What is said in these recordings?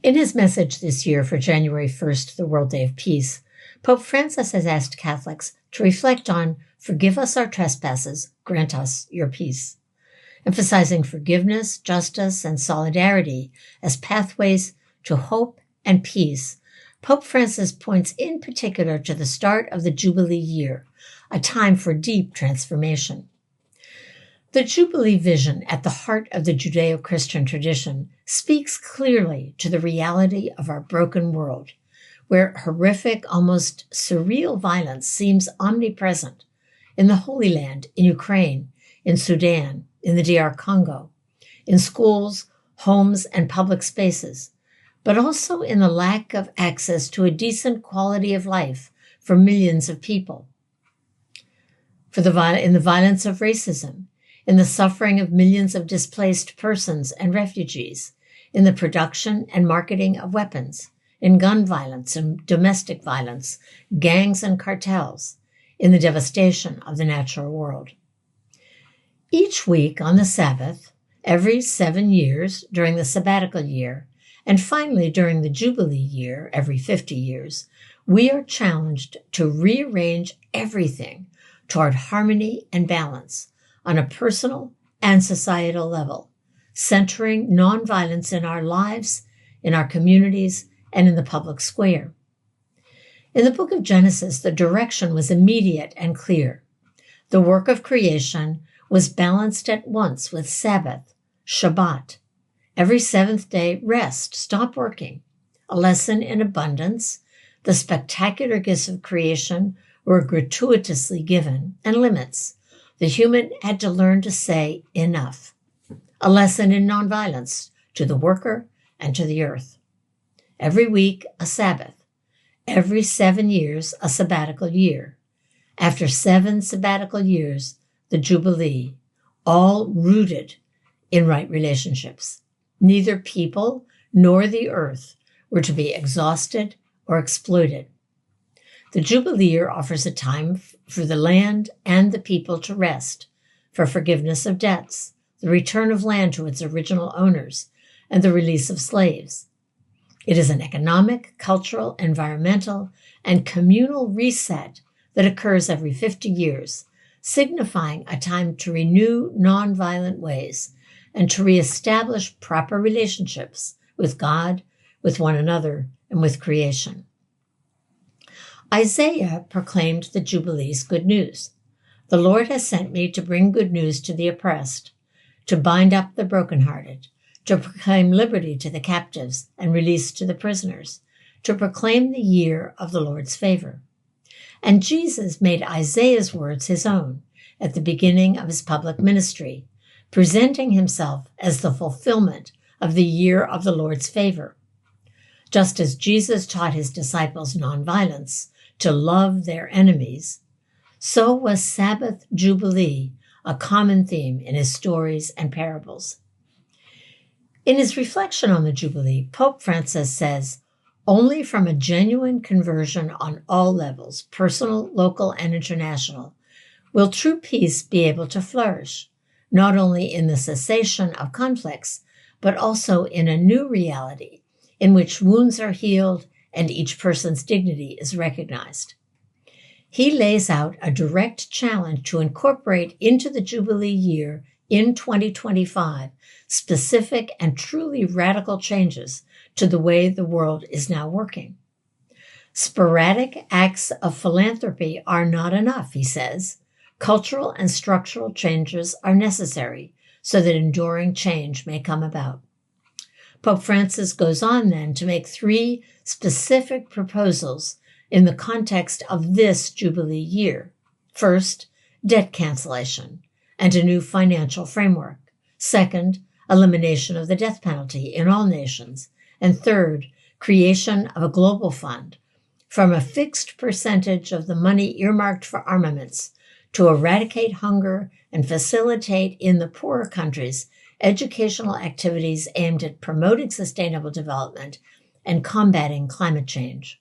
In his message this year for January 1st, the World Day of Peace, Pope Francis has asked Catholics to reflect on "Forgive us our trespasses, grant us your peace," emphasizing forgiveness, justice, and solidarity as pathways to hope and peace. Pope Francis points in particular to the start of the Jubilee year, a time for deep transformation. The Jubilee vision at the heart of the Judeo-Christian tradition speaks clearly to the reality of our broken world, where horrific, almost surreal violence seems omnipresent in the Holy Land, in Ukraine, in Sudan, in the DR Congo, in schools, homes, and public spaces, but also in the lack of access to a decent quality of life for millions of people. In the violence of racism, in the suffering of millions of displaced persons and refugees, in the production and marketing of weapons, in gun violence and domestic violence, gangs and cartels, in the devastation of the natural world. Each week on the Sabbath, every 7 years during the Sabbatical year, and finally during the Jubilee year, every 50 years, we are challenged to rearrange everything toward harmony and balance on a personal and societal level, centering nonviolence in our lives, in our communities, and in the public square. In the book of Genesis, the direction was immediate and clear. The work of creation was balanced at once with Sabbath, Shabbat. Every seventh day, rest, stop working. A lesson in abundance. The spectacular gifts of creation were gratuitously given, and limits. The human had to learn to say enough. A lesson in nonviolence to the worker and to the earth. Every week, a Sabbath. Every 7 years, a sabbatical year. After 7 sabbatical years, the Jubilee, all rooted in right relationships. Neither people nor the earth were to be exhausted or exploited. The Jubilee year offers a time for the land and the people to rest, for forgiveness of debts, the return of land to its original owners, and the release of slaves. It is an economic, cultural, environmental, and communal reset that occurs every 50 years, signifying a time to renew nonviolent ways and to reestablish proper relationships with God, with one another, and with creation. Isaiah proclaimed the Jubilee's good news. "The Lord has sent me to bring good news to the oppressed, to bind up the brokenhearted, to proclaim liberty to the captives and release to the prisoners, to proclaim the year of the Lord's favor." And Jesus made Isaiah's words his own at the beginning of his public ministry, presenting himself as the fulfillment of the year of the Lord's favor. Just as Jesus taught his disciples nonviolence, to love their enemies, so was Sabbath Jubilee a common theme in his stories and parables. In his reflection on the Jubilee, Pope Francis says, "Only from a genuine conversion on all levels, personal, local, and international, will true peace be able to flourish, not only in the cessation of conflicts, but also in a new reality in which wounds are healed and each person's dignity is recognized." He lays out a direct challenge to incorporate into the Jubilee year in 2025 specific and truly radical changes to the way the world is now working. Sporadic acts of philanthropy are not enough, he says. Cultural and structural changes are necessary so that enduring change may come about. Pope Francis goes on then to make 3 specific proposals in the context of this Jubilee year. First, debt cancellation and a new financial framework. Second, elimination of the death penalty in all nations. And third, creation of a global fund from a fixed percentage of the money earmarked for armaments to eradicate hunger and facilitate in the poorer countries educational activities aimed at promoting sustainable development and combating climate change.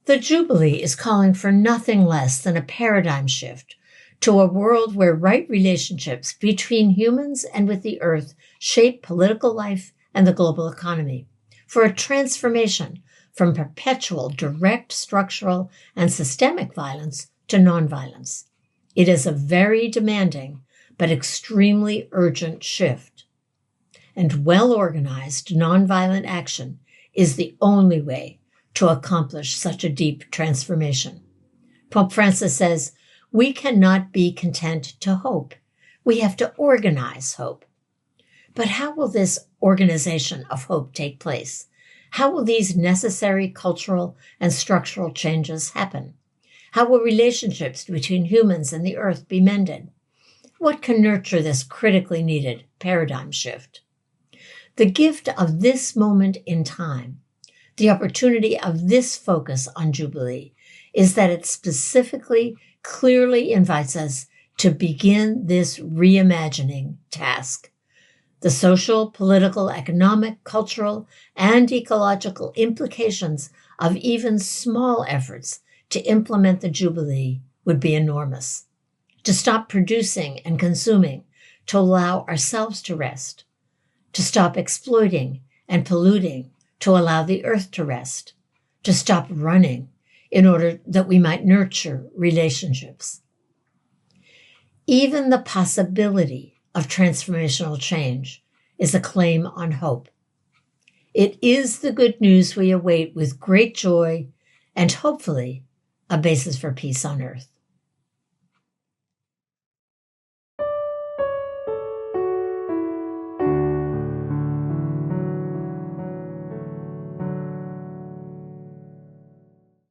The Jubilee is calling for nothing less than a paradigm shift to a world where right relationships between humans and with the earth shape political life and the global economy, for a transformation from perpetual direct structural and systemic violence to nonviolence. It is a very demanding but extremely urgent shift. And well-organized nonviolent action is the only way to accomplish such a deep transformation. Pope Francis says, we cannot be content to hope. We have to organize hope. But how will this organization of hope take place? How will these necessary cultural and structural changes happen? How will relationships between humans and the earth be mended? What can nurture this critically needed paradigm shift? The gift of this moment in time, the opportunity of this focus on Jubilee, is that it specifically, clearly invites us to begin this reimagining task. The social, political, economic, cultural, and ecological implications of even small efforts to implement the Jubilee would be enormous. To stop producing and consuming, to allow ourselves to rest, to stop exploiting and polluting, to allow the earth to rest, to stop running in order that we might nurture relationships. Even the possibility of transformational change is a claim on hope. It is the good news we await with great joy and hopefully a basis for peace on earth.